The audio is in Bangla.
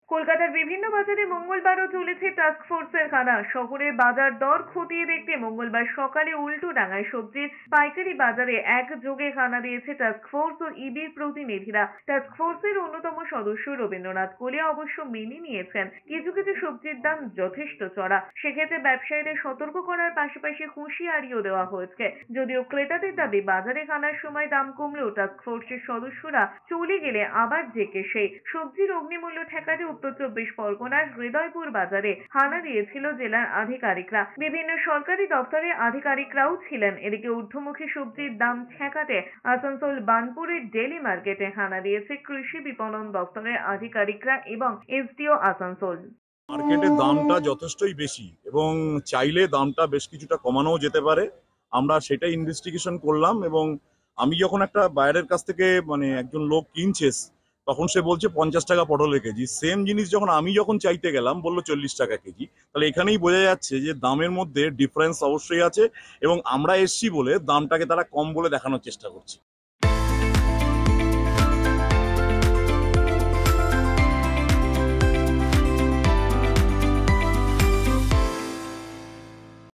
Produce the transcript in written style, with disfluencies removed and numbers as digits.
কলকাতার বিভিন্ন বাজারে মঙ্গলবারও চলেছে টাস্কফোর্সের হানা। শহরের বাজার দর খতিয়ে দেখতে মঙ্গলবার সকালে উল্টোডাঙায় সবজির পাইকারি বাজারে একযোগে হানা দিয়েছে টাস্কফোর্স ও ইবির প্রতিনিধিরা। টাস্কফোর্সের অন্যতম সদস্য রবীন্দ্রনাথ কোলিয়া অবশ্য মেনে নিয়েছেন কিছু কিছু সবজির দাম যথেষ্ট চড়া। সেক্ষেত্রে ব্যবসায়ীদের সতর্ক করার পাশাপাশি হুঁশিয়ারিও দেওয়া হয়েছে। যদিও ক্রেতাদের দাবি বাজারে হানার সময় দাম কমলেও টাস্কফোর্সের সদস্যরা চলে গেলে আবার জেকে সেই সবজির অগ্নিমূল্য ঠেকাতে উত্তর চব্বিশ পরগনার হৃদয়পুর বাজারে হানা দিয়েছিল জেলার আধিকারিকরা। বিভিন্ন সরকারি দপ্তরের আধিকারিকরাও ছিলেন। এদিকে ঊর্ধ্বমুখী সবজির দাম ঠেকাতে আসানসোল বানপুরের ডেলি মার্কেটে হানা দিয়েছে কৃষি বিপণন দপ্তরের আধিকারিকরা এবং এসডিও আসানসোল। মার্কেটের দামটা যথেষ্টই বেশি এবং চাইলে দামটা বেশ কিছুটা কমানোও যেতে পারে। আমরা সেটাই ইনভেস্টিগেশন করলাম এবং আমি যখন একটা বায়ারের কাছ থেকে একজন লোক কিনছে তখন সে বলছে 50 টাকা পটলের কেজি। সেম জিনিস আমি যখন চাইতে গেলাম বললো 40 টাকা কেজি। তাহলে এখানেই বোঝা যাচ্ছে যে দামের মধ্যে ডিফারেন্স অবশ্যই আছে এবং আমরা এসছি বলে দামটাকে তারা কম বলে দেখানোর চেষ্টা করছে।